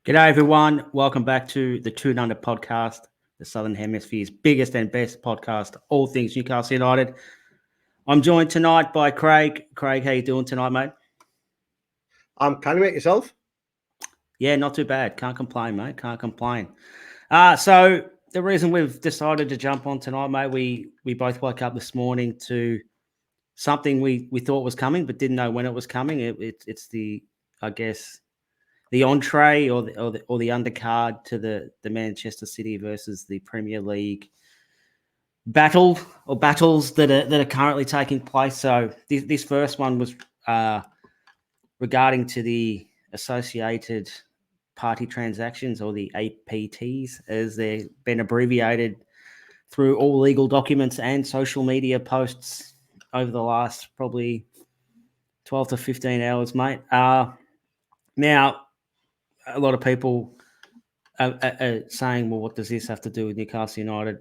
G'day everyone. Welcome back to the Toon podcast, the Southern Hemisphere's biggest and best podcast, all things Newcastle United. I'm joined tonight by Craig. Craig, how you doing tonight, mate? I'm canny, mate. Yourself? Yeah, not too bad. Can't complain, mate. Can't complain. So the reason we've decided to jump on tonight, mate, we both woke up this morning to something we thought was coming, but didn't know when it was coming. It's the, I guess, the entree or the undercard to the Manchester City versus the Premier League battle or battles that are currently taking place. So this first one was regarding to the associated party transactions, or the APTs, as they've been abbreviated through all legal documents and social media posts over the last probably 12 to 15 hours, mate. Now, a lot of people are saying, well, what does this have to do with Newcastle United?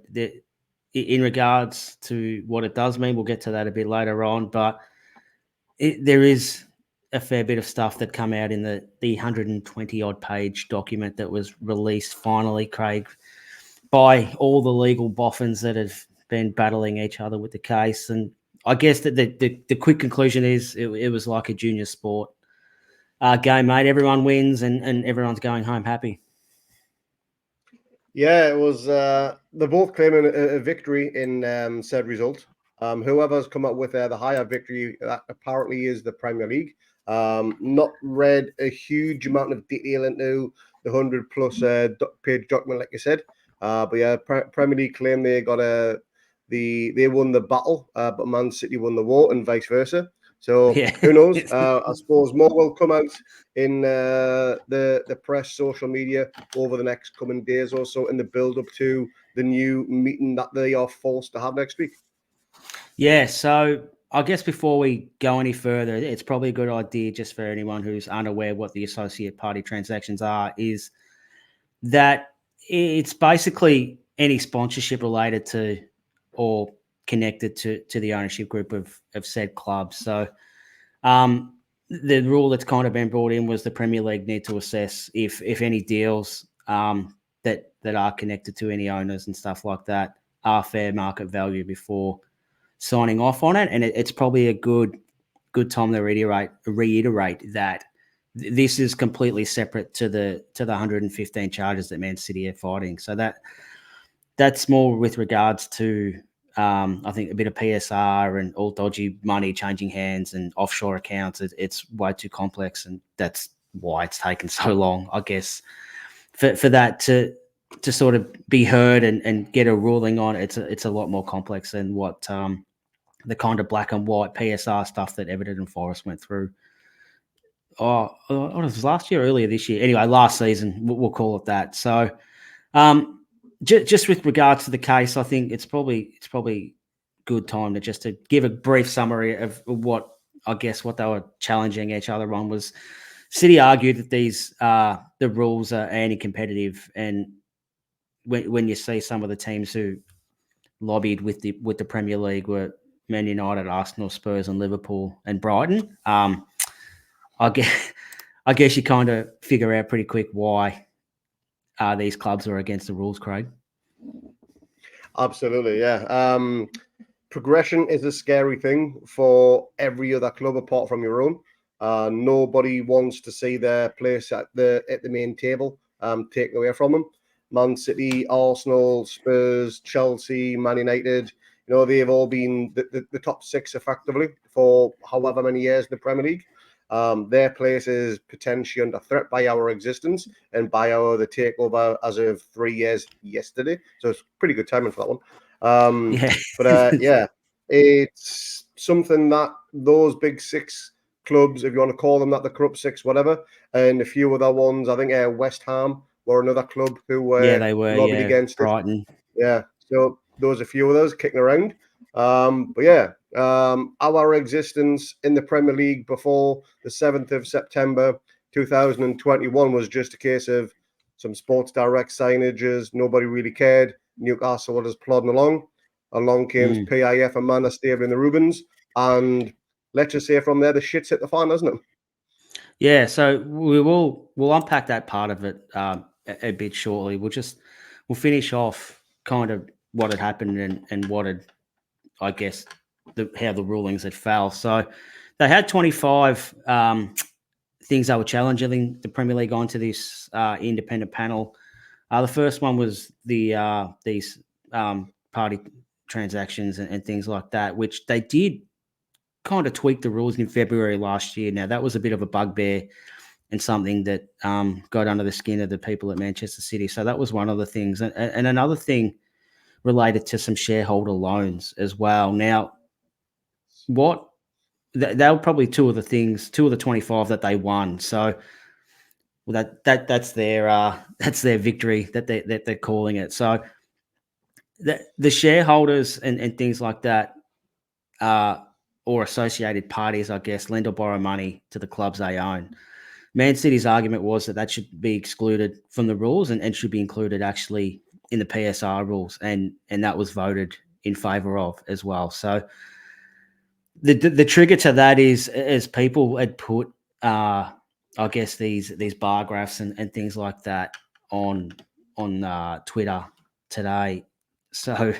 In regards to what it does mean, we'll get to that a bit later on, but there is a fair bit of stuff that come out in the 120-odd page document that was released finally, Craig, by all the legal boffins that have been battling each other with the case. And I guess that the quick conclusion is it was like a junior sport game, mate. Everyone wins and everyone's going home happy. Yeah, it was. They're both claiming a victory in said result. Whoever's come up with the higher victory, that apparently is the Premier League. Not read a huge amount of detail into the 100+ page document, like you said. But yeah, Premier League claim they got they won the battle, but Man City won the war, and vice versa. So Yeah. who knows? I suppose more will come out in the press, social media over the next coming days or so in the build up to the new meeting that they are forced to have next week. Yeah, so I guess before we go any further, it's probably a good idea, just for anyone who's unaware what the associate party transactions are, is that it's basically any sponsorship related to or connected to the ownership group of said clubs. So the rule that's kind of been brought in was the Premier League need to assess if any deals that are connected to any owners and stuff like that are fair market value before signing off on it. And it's probably a good time to reiterate that this is completely separate to the 115 charges that Man City are fighting. So that's more with regards to I think a bit of PSR and all dodgy money changing hands and offshore accounts. It's way too complex, and that's why it's taken so long, I guess, for that to sort of be heard and get a ruling on. It's a lot more complex than what the kind of black and white PSR stuff that Everton and Forest went through. Oh, it was last year, earlier this year. Anyway, last season, we'll call it that. So, just with regards to the case, I think it's probably good time to give a brief summary of what what they were challenging each other on. Was City argued that these the rules are anti-competitive, and when you see some of the teams who lobbied with the Premier League were Man United, Arsenal, Spurs, and Liverpool and Brighton. I guess you kind of figure out pretty quick why these clubs are against the rules, Craig. Absolutely, yeah. Progression is a scary thing for every other club apart from your own. Nobody wants to see their place at the main table taken away from them. Man City, Arsenal, Spurs, Chelsea, Man United, they've all been the top six effectively for however many years in the Premier League. Their place is potentially under threat by our existence and by the takeover as of 3 years yesterday. So it's pretty good timing for that one. Yeah. But yeah, it's something that those big six clubs, if you want to call them that, the corrupt six, whatever, and a few other ones, I think West Ham were another club who were they were lobbied against Brighton. it. Yeah, so those a few of those kicking around. But yeah, our existence in the Premier League before the 7th of September 2021 was just a case of some Sports Direct signages. Nobody really cared. Newcastle was plodding along. Along came PIF and Manor Stable in the Rubens. And let's just say from there, the shit's hit the fan, hasn't it? Yeah, so we'll unpack that part of it a bit shortly. We'll finish off kind of what had happened and what had, I guess, how the rulings had fell. So they had 25 things they were challenging the Premier League onto this independent panel. The first one was these party transactions and things like that, which they did kind of tweak the rules in February last year. Now that was a bit of a bugbear and something that got under the skin of the people at Manchester City. So that was one of the things, and another thing related to some shareholder loans as well. Now, what they were probably two of the 25 that they won. So well, that's their victory that they're calling it. So the shareholders and things like that, or associated parties, I guess, lend or borrow money to the clubs they own. Man City's argument was that should be excluded from the rules and should be included actually in the PSR rules, and that was voted in favour of as well. So the trigger to that is as people had put, I guess these bar graphs and things like that on Twitter today. So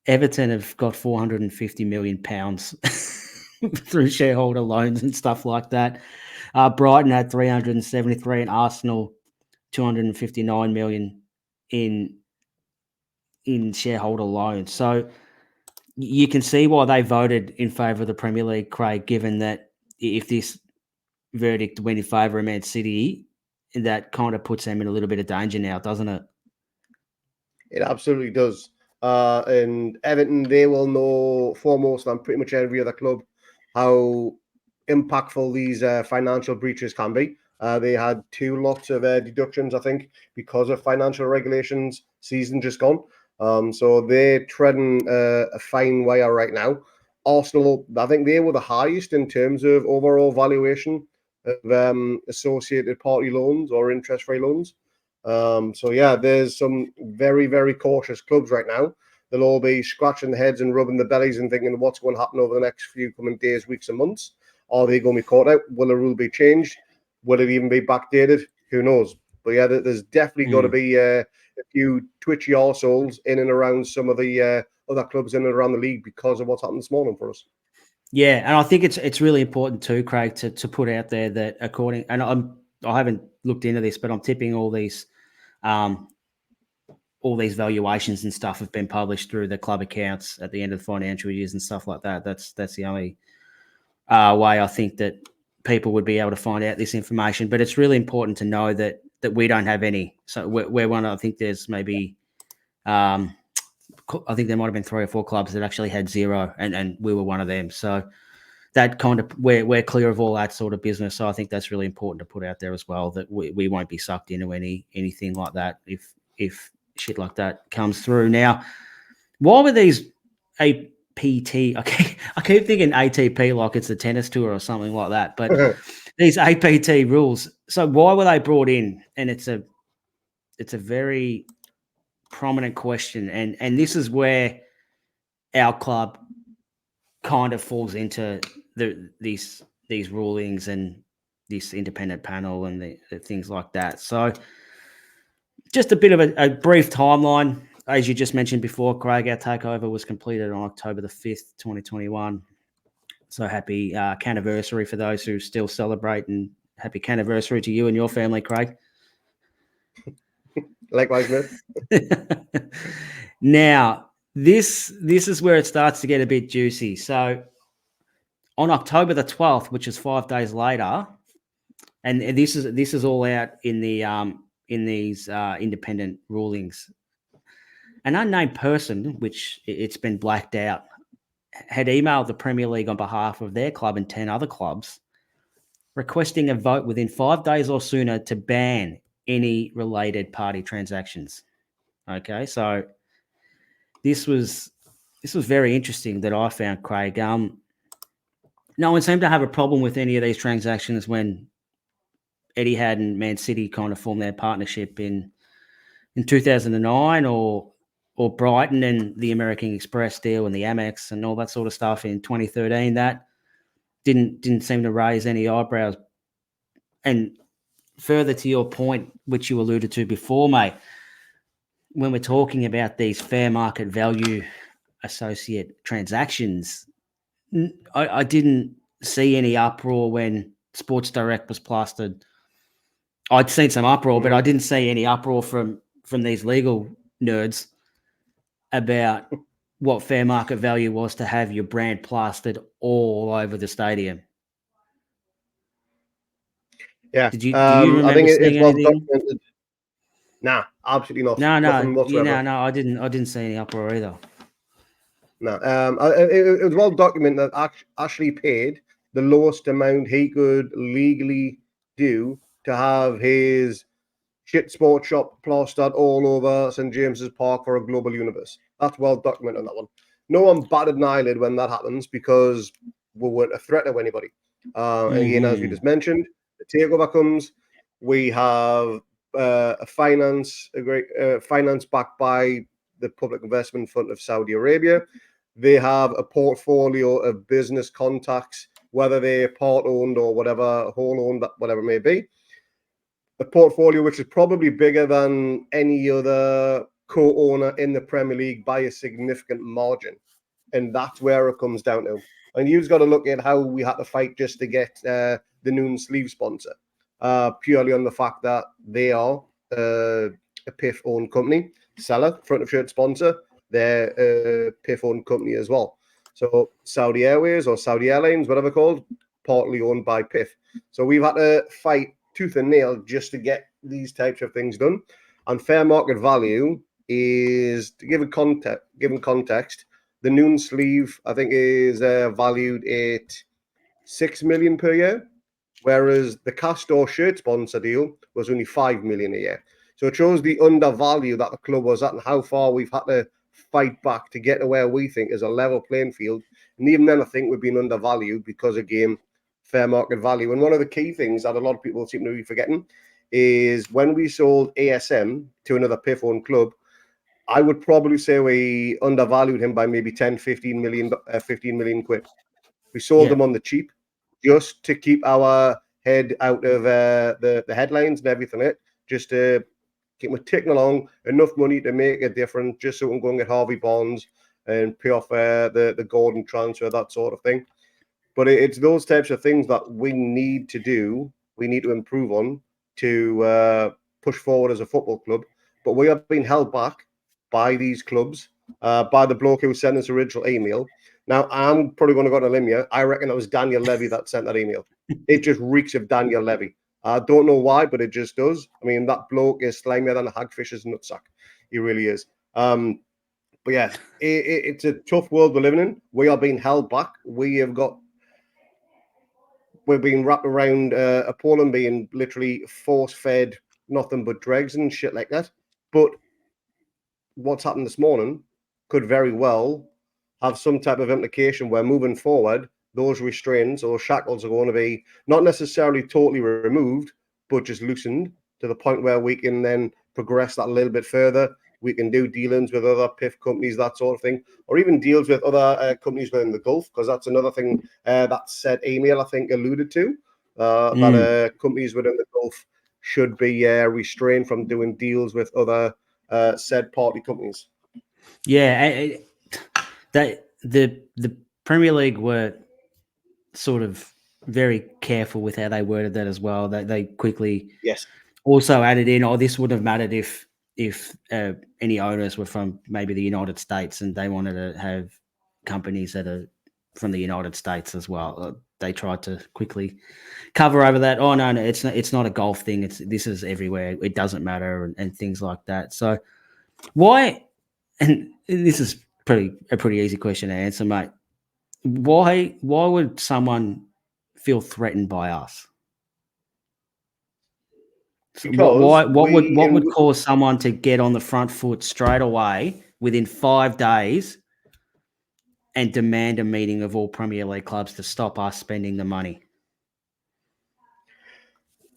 Everton have got £450 million through shareholder loans and stuff like that. Brighton had 373, and Arsenal 259 million in shareholder loans. So you can see why they voted in favour of the Premier League, Craig, given that if this verdict went in favour of Man City, that kind of puts them in a little bit of danger now, doesn't it? It absolutely does. And Everton, they will know foremost than pretty much every other club how impactful these financial breaches can be. They had two lots of deductions, I think, because of financial regulations season just gone. So they're treading a fine wire right now. Arsenal, I think they were the highest in terms of overall valuation of associated party loans or interest-free loans. So yeah, there's some very, very cautious clubs right now. They'll all be scratching their heads and rubbing their bellies and thinking what's going to happen over the next few coming days, weeks, and months. Are they going to be caught out? Will the rule be changed? Will it even be backdated? Who knows? But yeah, there's definitely got to be a few twitchy arseholes in and around some of the other clubs in and around the league because of what's happened this morning for us. Yeah, and I think it's really important too, Craig, to put out there that according, and I haven't looked into this, but I'm tipping all these valuations and stuff have been published through the club accounts at the end of the financial years and stuff like that. That's the only way I think that people would be able to find out this information. But it's really important to know that we don't have any. So we're one. I think there's maybe, I think there might have been 3 or 4 clubs that actually had zero, and we were one of them. So that kind of we're clear of all that sort of business. So I think that's really important to put out there as well, that we won't be sucked into anything like that if shit like that comes through. Now, why were these APT? I keep thinking ATP like it's the tennis tour or something like that, but these APT rules. So why were they brought in? And it's a very prominent question, and this is where our club kind of falls into these rulings and this independent panel and the things like that. So just a bit of a brief timeline. As you just mentioned before, Craig, our takeover was completed on October the 5th, 2021. So happy canniversary for those who still celebrate, and happy canniversary to you and your family, Craig. Likewise, mate. Now, this is where it starts to get a bit juicy. So on October the 12th, which is 5 days later, and this is all out in the in these independent rulings. An unnamed person, which it's been blacked out, had emailed the Premier League on behalf of their club and 10 other clubs, requesting a vote within 5 days or sooner to ban any related party transactions. Okay, so this was very interesting that I found, Craig. No one seemed to have a problem with any of these transactions when Etihad and Man City kind of formed their partnership in 2009, or Brighton and the American Express deal and the Amex and all that sort of stuff in 2013. That didn't seem to raise any eyebrows and further to your point, which you alluded to before, mate, when we're talking about these fair market value associate transactions, I didn't see any uproar when Sports Direct was plastered. I'd seen some uproar, but I didn't see any uproar from these legal nerds about what fair market value was to have your brand plastered all over the stadium. Yeah. Do you I remember think it's seeing well anything? documented. Nah, absolutely not. No, Nothing whatsoever. I didn't see any uproar either. No, it was well documented that Ashley paid the lowest amount he could legally do to have his shit sports shop plastered all over St. James's Park for a global universe. That's well documented on that one. No one batted an eyelid when that happens because we weren't a threat to anybody. Again, as we just mentioned, the takeover comes. We have a finance backed by the Public Investment Fund of Saudi Arabia. They have a portfolio of business contacts, whether they're part owned or whatever, whole owned, whatever it may be. A portfolio which is probably bigger than any other co-owner in the Premier League by a significant margin. And that's where it comes down to. And you've got to look at how we had to fight just to get the Noon sleeve sponsor, purely on the fact that they are a PIF-owned company, seller, front of shirt sponsor. They're a PIF-owned company as well. So Saudi Airways or Saudi Airlines, whatever called, partly owned by PIF. So we've had to fight tooth and nail just to get these types of things done. And fair market value is, to give context, the Noon sleeve, I think, is valued at 6 million per year, whereas the Castor shirt sponsor deal was only 5 million a year. So it shows the undervalue that the club was at and how far we've had to fight back to get to where we think is a level playing field. And even then, I think we've been undervalued because, again, fair market value. And one of the key things that a lot of people seem to be forgetting is when we sold ASM to another PIF-owned club, I would probably say we undervalued him by maybe 10, 15 million quid. We sold them on the cheap just to keep our head out of the headlines and everything, just to keep me ticking along, enough money to make a difference, just so we can go and get Harvey Barnes and pay off the Gordon transfer, that sort of thing. But it's those types of things that we need to do, we need to improve on to push forward as a football club. But we are being held back by these clubs, by the bloke who sent us the original email. Now, I'm probably going to go on a limb here. I reckon it was Daniel Levy that sent that email. It just reeks of Daniel Levy. I don't know why, but it just does. I mean, that bloke is slimier than a hagfish's nutsack. He really is. But yeah, it's a tough world we're living in. We are being held back. We're being wrapped around a pole and being literally force-fed nothing but dregs and shit like that. But what's happened this morning could very well have some type of implication where moving forward, those restraints or shackles are going to be not necessarily totally removed, but just loosened to the point where we can then progress that a little bit further. We can do dealings with other PIF companies, that sort of thing, or even deals with other companies within the Gulf, because that's another thing that said email, I think, alluded to, that companies within the Gulf should be restrained from doing deals with other said party companies. Yeah, the Premier League were sort of very careful with how they worded that as well. They quickly also added in, oh, this wouldn't have mattered if any owners were from maybe the United States and they wanted to have companies that are from the United States as well. They tried to quickly cover over that. Oh no, it's not a golf thing. This is everywhere. It doesn't matter and things like that. So why? And this is a pretty easy question to answer, mate. Why would someone feel threatened by us? Because what would cause someone to get on the front foot straight away within 5 days and demand a meeting of all Premier League clubs to stop us spending the money?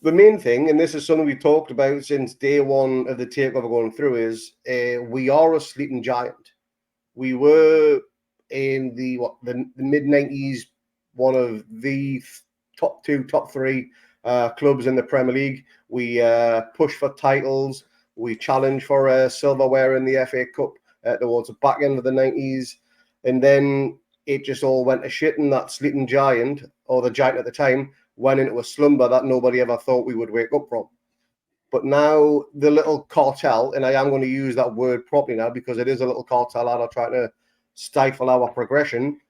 The main thing, and this is something we've talked about since day one of the takeover going through, is we are a sleeping giant. We were in the mid-90s, one of the top 2, top 3 clubs in the Premier League. We push for titles. We challenge for silverware in the FA Cup towards the back end of the 90s. And then it just all went to shit, and that sleeping giant, or the giant at the time, went into a slumber that nobody ever thought we would wake up from. But now the little cartel, and I am going to use that word properly now because it is a little cartel that are trying to stifle our progression.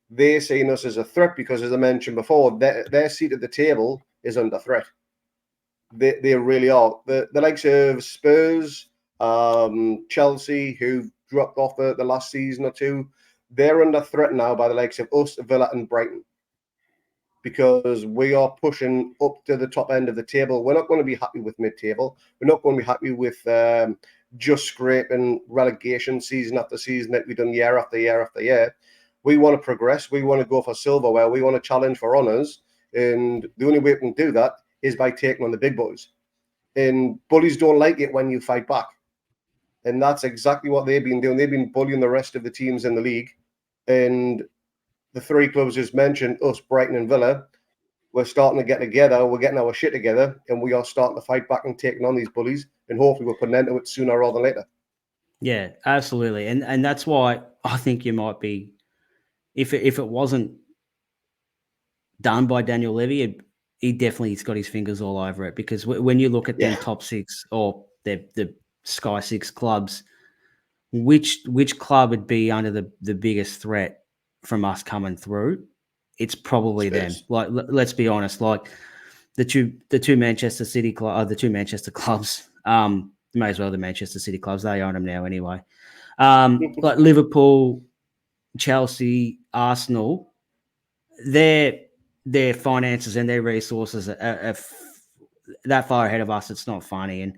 They're seeing us as a threat because, as I mentioned before, their seat at the table is under threat. They really are. The likes of Spurs, Chelsea, who dropped off the last season or two, they're under threat now by the likes of us, Villa and Brighton, because we are pushing up to the top end of the table. We're not going to be happy with mid-table. We're not going to be happy with just scraping relegation season after season that we've done year after year after year. We want to progress. We want to go for silverware. We want to challenge for honours. And the only way we can do that is by taking on the big boys. And Bullies don't like it when you fight back. And that's exactly what they've been doing. They've been bullying the rest of the teams in the league. And the three clubs just mentioned, us, Brighton and Villa, we're starting to get together. We're getting our shit together. And we are starting to fight back and taking on these bullies. And hopefully we'll put an end to it sooner rather than later. Yeah, absolutely. And that's why I think you might be, if it wasn't done by Daniel Levy, he definitely's got his fingers all over it, because when you look at them top six or the Sky Six clubs, which club would be under the biggest threat from us coming through? It's probably them. Like, let's be honest. Like the two Manchester City the two Manchester clubs. May as well the Manchester City clubs. They own them now anyway. Like Liverpool, Chelsea, Arsenal, their finances and their resources are that far ahead of us. It's not funny. And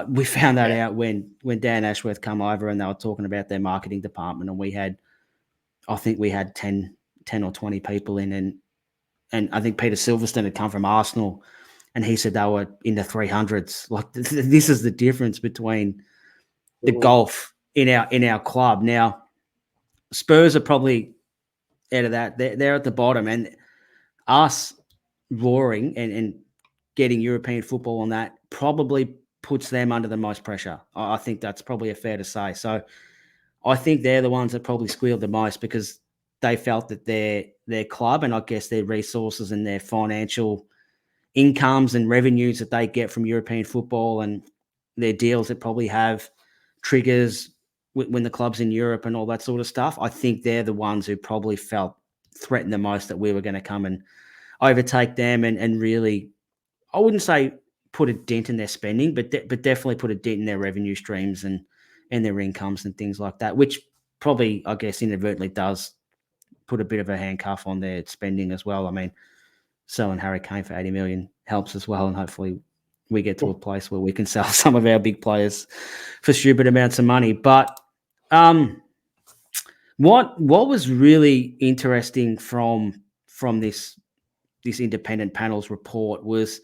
we found that out when Dan Ashworth come over and they were talking about their marketing department, and I think we had 10 or 20 people in, and I think Peter Silverstone had come from Arsenal, and he said they were in the 300s. Like, this is the difference between the golf in our club. Now, Spurs are probably out of that. They're at the bottom, and us roaring and getting European football on that probably puts them under the most pressure. I think that's probably a fair to say. So I think they're the ones that probably squealed the most, because they felt that their club, and I guess their resources and their financial incomes and revenues that they get from European football, and their deals that probably have triggers when the club's in Europe and all that sort of stuff. I think they're the ones who probably felt threatened the most that we were going to come and overtake them and really, I wouldn't say put a dent in their spending, but definitely put a dent in their revenue streams and their incomes and things like that, which probably, I guess, inadvertently does put a bit of a handcuff on their spending as well. I mean, selling Harry Kane for 80 million helps as well, and hopefully we get to a place where we can sell some of our big players for stupid amounts of money. But what was really interesting from this independent panel's report was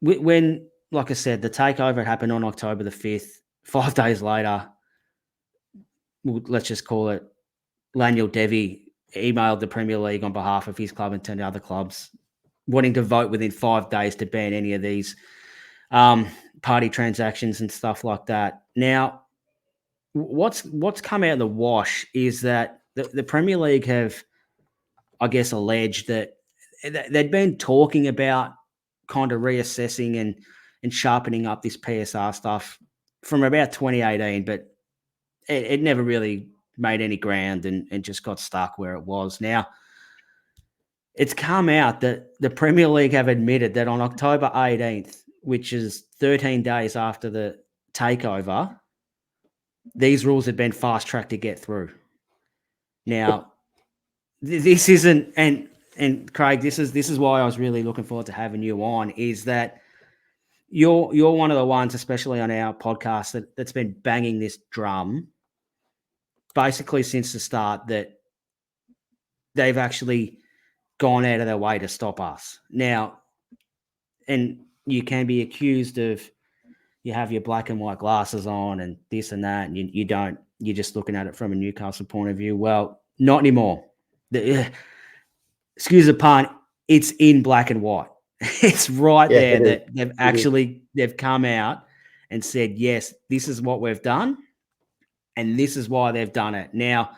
when, like I said, the takeover happened on October the 5th. 5 days later, let's just call it, Laniel Devi emailed the Premier League on behalf of his club and 10 other clubs, wanting to vote within 5 days to ban any of these party transactions and stuff like that. Now, what's come out of the wash is that the Premier League have, I guess, alleged that they'd been talking about kind of reassessing and sharpening up this PSR stuff from about 2018, but it never really made any ground and just got stuck where it was. Now, it's come out that the Premier League have admitted that on October 18th, which is 13 days after the takeover, these rules had been fast-tracked to get through. Now, this isn't, and Craig, this is why I was really looking forward to having you on, is that you're one of the ones, especially on our podcast, that's been banging this drum basically since the start, that they've actually gone out of their way to stop us. Now, and you can be accused of, you have your black and white glasses on and this and that, and you don't, you're just looking at it from a Newcastle point of view. Well, not anymore. Excuse the pun, it's in black and white. It's right Yeah, there it is. that they've come out and said, yes, this is what we've done, and this is why they've done it. Now,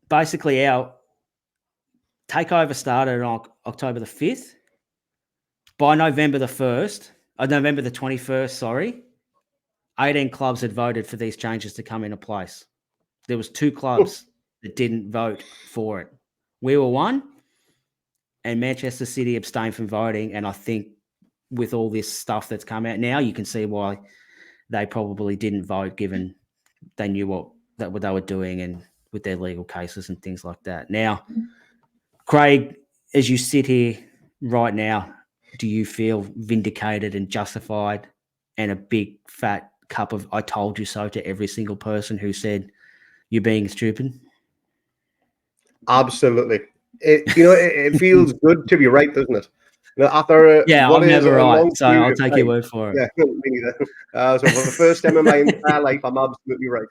basically, our takeover started on October the 5th. By November the 1st, November the 21st, sorry, 18 clubs had voted for these changes to come into place. There was 2 clubs that didn't vote for it. We were one, and Manchester City abstained from voting. And I think with all this stuff that's come out now, you can see why they probably didn't vote, given they knew what they were doing and with their legal cases and things like that. Now, Craig, as you sit here right now, do you feel vindicated and justified, and a big fat cup of "I told you so" to every single person who said you're being stupid? Absolutely. It feels good to be right, doesn't it? After Yeah, what I'm is never a right, long so period I'll of take your time. word for it. Yeah, me neither. So for the first time in my entire life, I'm absolutely right.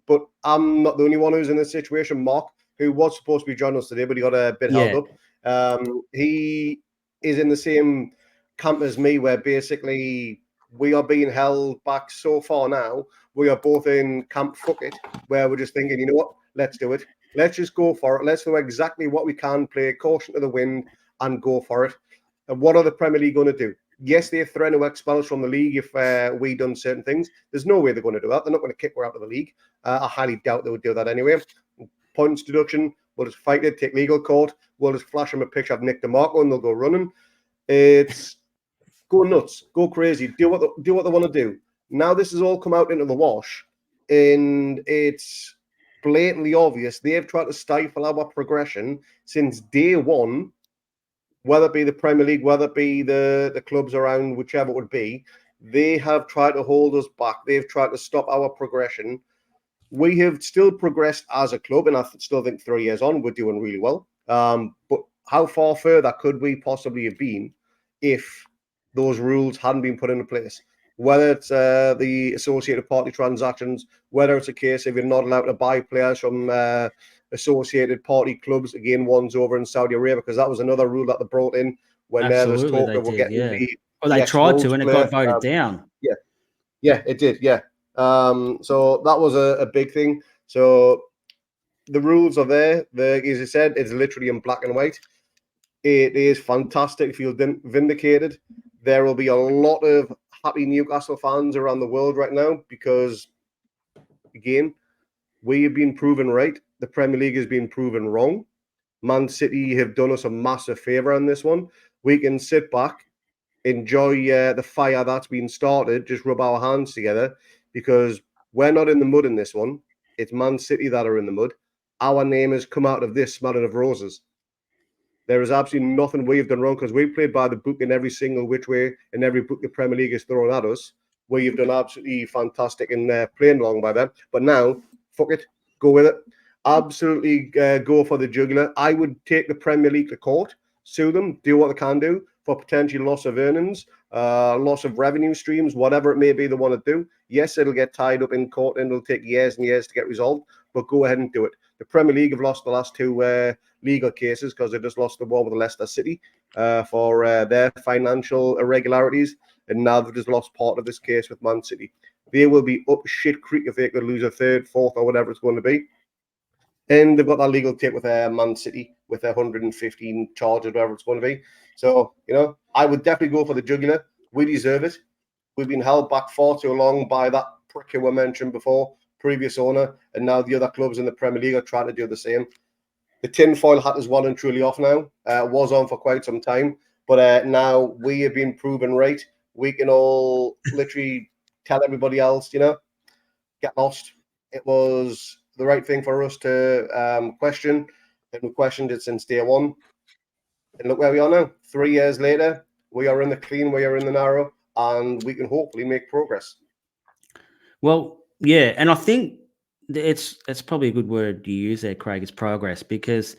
But I'm not the only one who's in this situation. Mark, who was supposed to be joining us today, but he got a bit held Yeah, up. He is in the same camp as me, where basically we are being held back so far now. We are both in camp fuck it, where we're just thinking, you know what, let's do it. Let's just go for it. Let's do exactly what we can, play caution to the wind, and go for it. And what are the Premier League going to do? Yes, they threaten to expel us from the league if we done certain things. There's no way they're going to do that. They're not going to kick us out of the league. I highly doubt they would do that anyway. Points deduction, we'll just fight it, take legal court. We'll just flash them a picture of Nick DeMarco and they'll go running. It's go nuts, go crazy, do what they want to do. Now this has all come out into the wash, and it's blatantly obvious they've tried to stifle our progression since day one, whether it be the Premier League, whether it be the clubs around, whichever it would be. They have tried to hold us back. They've tried to stop our progression. We have still progressed as a club, and I still think 3 years on, we're doing really well. But how far further could we possibly have been if those rules hadn't been put into place? Whether it's the associated party transactions, whether it's a case if you're not allowed to buy players from associated party clubs, again, ones over in Saudi Arabia, because that was another rule that they brought in when there's absolutely talk they of we're did, getting yeah. the Well, they tried Wolves to, and it player. got voted down. Yeah, it did. Yeah. So that was a big thing. So the rules are there. As I said, it's literally in black and white. It is fantastic. Feel vindicated. There will be a lot of happy Newcastle fans around the world right now because, again, we have been proven right. The Premier League has been proven wrong. Man City have done us a massive favour on this one. We can sit back, enjoy the fire that's been started, just rub our hands together because we're not in the mud in this one. It's Man City that are in the mud. Our name has come out of this smelling of roses. There is absolutely nothing we've done wrong because we've played by the book in every single which way, and every book the Premier League has thrown at us. We've done absolutely fantastic in playing along by them. But now, fuck it, go with it. Absolutely go for the jugular. I would take the Premier League to court, sue them, do what they can do for potential loss of earnings, loss of revenue streams, whatever it may be they want to do. Yes, it'll get tied up in court and it'll take years and years to get resolved, but go ahead and do it. The Premier League have lost the last two legal cases because they just lost the war with Leicester City for their financial irregularities, and now they've just lost part of this case with Man City. They will be up shit creek if they could lose a third, fourth, or whatever it's going to be. And they've got that legal tape with Man City with their 115 charges, whatever it's going to be. So, I would definitely go for the jugular. We deserve it. We've been held back far too long by that prick who I mentioned before, previous owner, and now the other clubs in the Premier League are trying to do the same. The tinfoil hat is well and truly off now. Was on for quite some time, but now we have been proven right. We can all literally tell everybody else, get lost. It was the right thing for us to question, and we questioned it since day one. And look where we are now. 3 years later, we are in the clean, we are in the narrow, and we can hopefully make progress. Well, yeah, and I think it's probably a good word you use there, Craig, is progress, because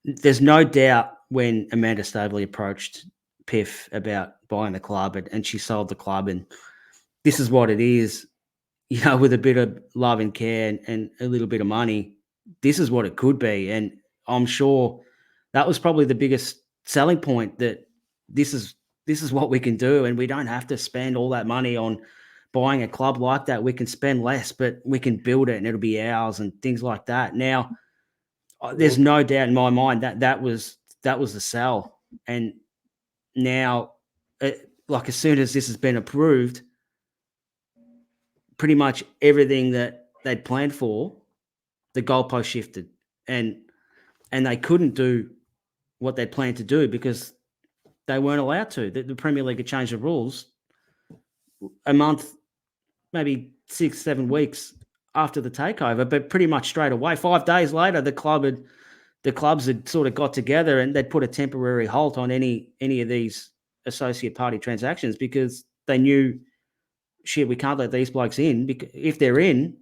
there's no doubt when Amanda Staveley approached Piff about buying the club, and she sold the club, and this is what it is, with a bit of love and care and a little bit of money, this is what it could be. And I'm sure that was probably the biggest selling point that this is what we can do, and we don't have to spend all that money on buying a club like that. We can spend less, but we can build it and it'll be ours and things like that. Now, there's no doubt in my mind that that was the sell. And now, like as soon as this has been approved, pretty much everything that they'd planned for, the goalpost shifted, and they couldn't do what they planned to do because they weren't allowed to. The Premier League had changed the rules a month, maybe 6-7 weeks after the takeover, but pretty much straight away. 5 days later, the clubs had sort of got together and they'd put a temporary halt on any of these associate party transactions because they knew, shit, we can't let these blokes in because if they're in,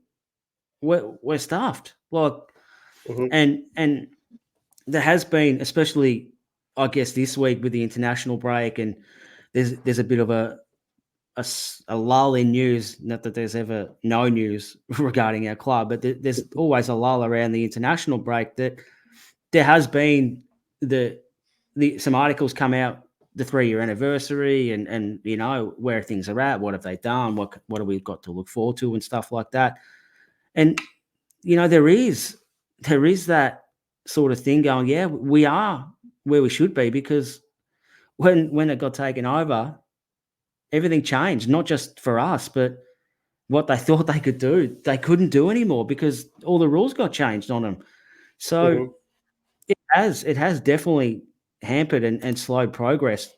we're stuffed. Like, and there has been, especially, I guess, this week with the international break, and there's a bit of a lull in news. Not that there's ever no news regarding our club, but there's always a lull around the international break. That there has been some articles come out, the 3-year anniversary, and you know where things are at, what have they done, what have we got to look forward to, and stuff like that. And you know there is that sort of thing going. Yeah, we are where we should be because when it got taken over, everything changed, not just for us, but what they thought they could do, they couldn't do anymore because all the rules got changed on them. So it has definitely hampered and slowed progress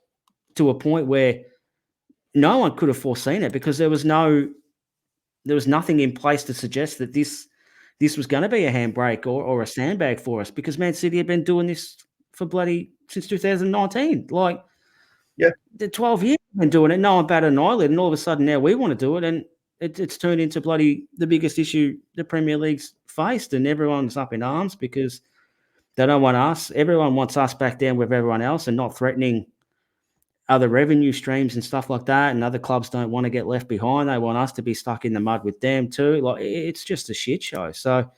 to a point where no one could have foreseen it because there was nothing in place to suggest that this was going to be a handbrake or a sandbag for us because Man City had been doing this for bloody since 2019. Like, the 12 years been doing it. No one batted an eyelid, and all of a sudden now we want to do it, and it's turned into bloody the biggest issue the Premier League's faced, and everyone's up in arms because they don't want us. Everyone wants us back down with everyone else and not threatening other revenue streams and stuff like that. And other clubs don't want to get left behind. They want us to be stuck in the mud with them too. Like, it's just a shit show. So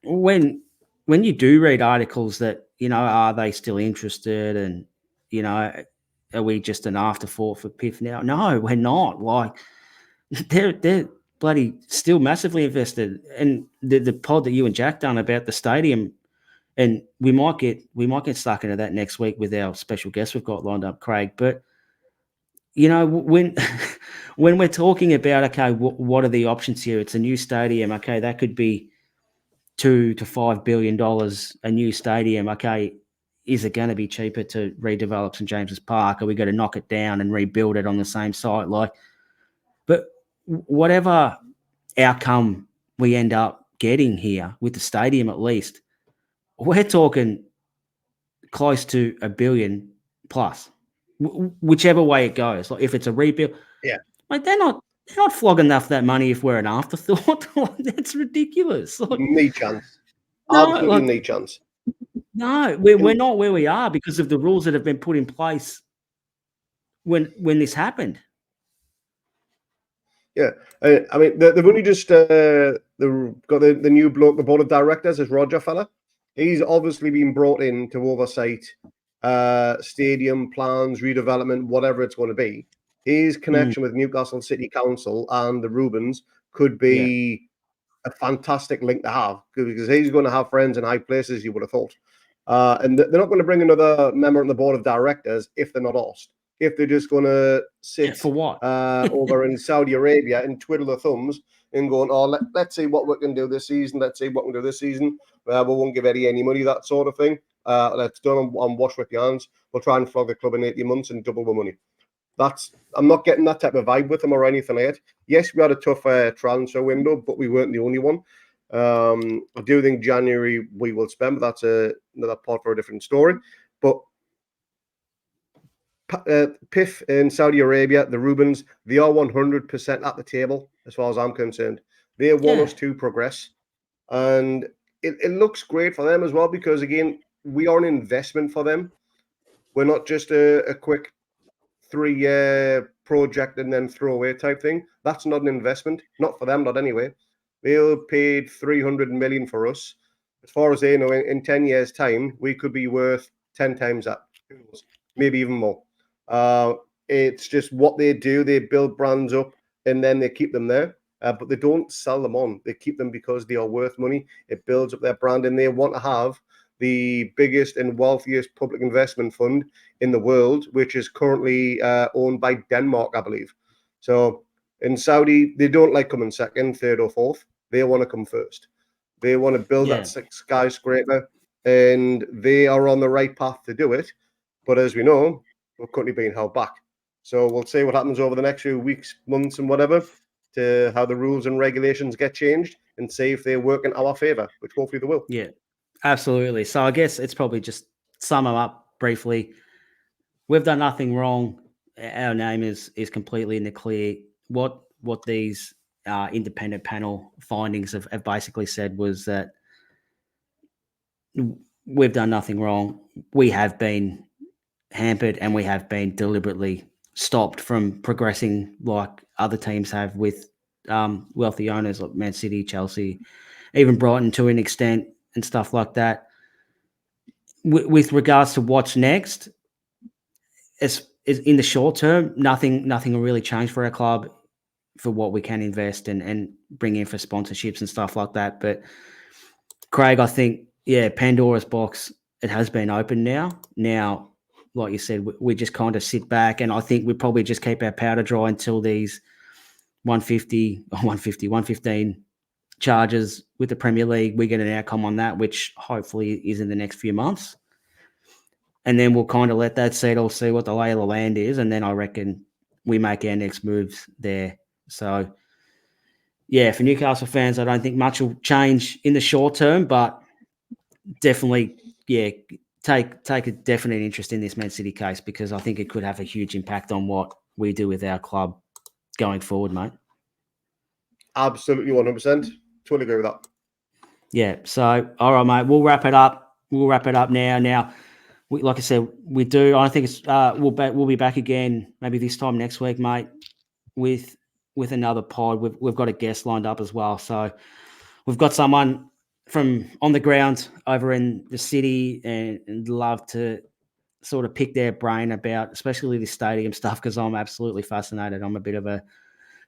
when you do read articles that, you know, are they still interested, and, you know, are we just an afterthought for PIF now? No, we're not. Like, they're bloody still massively invested. And the pod that you and Jack done about the stadium, and we might get stuck into that next week with our special guest we've got lined up, Craig. But you know, when when we're talking about, okay, what are the options here? It's a new stadium. Okay, that could be $2 to $5 billion a new stadium. Okay, is it going to be cheaper to redevelop St James's Park? Are we going to knock it down and rebuild it on the same site? Like, but whatever outcome we end up getting here with the stadium, at least, we're talking close to $1 billion plus, whichever way it goes. Like, if it's a rebuild, like they're not flogging enough that money if we're an afterthought. Like, that's ridiculous. Like, no chance. no, Absolutely like, no chance. No, we're not where we are because of the rules that have been put in place when this happened. Yeah, I mean, they've only just got the new bloke, the board of directors, is Roger fella. He's obviously been brought in to oversight stadium plans, redevelopment, whatever it's going to be. His connection with Newcastle City Council and the Rubens could be a fantastic link to have because he's going to have friends in high places, you would have thought. And they're not going to bring another member on the board of directors if they're not asked. If they're just going to sit for what over in Saudi Arabia and twiddle their thumbs and going, oh, let's see what we can do this season. Let's see what we can do this season. We won't give Eddie any money, that sort of thing. Let's do it and wash with your hands. We'll try and flog the club in 18 months and double the money. I'm not getting that type of vibe with them or anything like that. Yes, we had a tough transfer window, but we weren't the only one. I do think January we will spend, but that's another part for a different story. But PIF in Saudi Arabia, the Rubens, they are 100% at the table as far as I'm concerned. They want us to progress. And it looks great for them as well because, again, we are an investment for them. We're not just a quick 3-year project and then throw away type thing. That's not an investment. Not for them, not anyway. They paid $300 million for us. As far as they know, in 10 years' time, we could be worth 10 times that. Who knows? Maybe even more. It's just what they do. They build brands up and then they keep them there. But they don't sell them on. They keep them because they are worth money. It builds up their brand, and they want to have the biggest and wealthiest public investment fund in the world, which is currently owned by Denmark, I believe. So in Saudi, they don't like coming second, third, or fourth. They want to come first. They want to build that skyscraper, and they are on the right path to do it. But as we know, we're currently being held back. So we'll see what happens over the next few weeks, months, and whatever, to how the rules and regulations get changed, and see if they work in our favor, which hopefully they will. Yeah, absolutely. So I guess it's probably just sum them up briefly. We've done nothing wrong. Our name is completely in the clear. What these independent panel findings have basically said was that we've done nothing wrong. We have been hampered, and we have been deliberately stopped from progressing like other teams have with wealthy owners like Man City, Chelsea, even Brighton to an extent, and stuff like that. With regards to what's next, is in the short term, nothing will really change for our club for what we can invest and bring in for sponsorships and stuff like that. But Craig, I think, Pandora's box, it has been opened now. Now, like you said, we just kind of sit back, and I think we probably just keep our powder dry until these 115 charges with the Premier League, we get an outcome on that, which hopefully is in the next few months. And then we'll kind of let that settle, see what the lay of the land is, and then I reckon we make our next moves there. So, for Newcastle fans, I don't think much will change in the short term, but definitely, take a definite interest in this Man City case, because I think it could have a huge impact on what we do with our club going forward, mate. Absolutely, 100%. Totally agree with that. Yeah. So, all right, mate. We'll wrap it up. Now. Now, like I said, we do. I think it's we'll be back again maybe this time next week, mate, with another pod. We've got a guest lined up as well. So we've got someone from on the ground over in the city, and love to sort of pick their brain about, especially the stadium stuff, because I'm absolutely fascinated. I'm a bit of a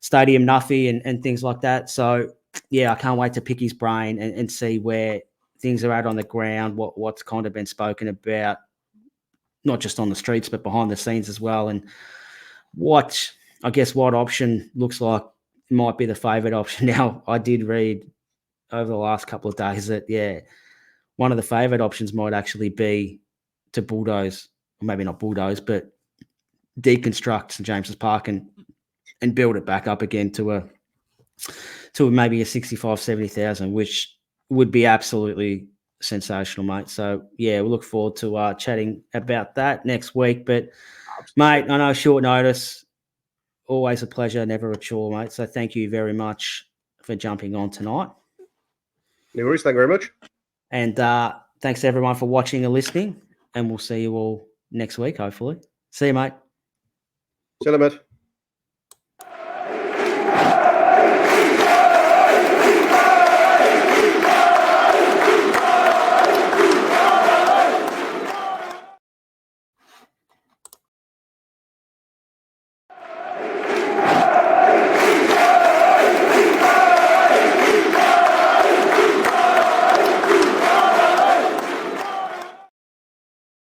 stadium nuffy and things like that. So I can't wait to pick his brain and see where things are at on the ground, what's kind of been spoken about, not just on the streets, but behind the scenes as well. And what option looks like might be the favourite option. Now, I did read over the last couple of days that, one of the favourite options might actually be to bulldoze, or maybe not bulldoze, but deconstruct St James's Park and build it back up again to maybe a 65, 70,000, which would be absolutely sensational, mate. So, we look forward to chatting about that next week. But, mate, I know short notice, always a pleasure, never a chore, mate. So thank you very much for jumping on tonight. No worries. Thank you very much. And thanks to everyone for watching and listening. And we'll see you all next week, hopefully. See you, mate. See you, mate.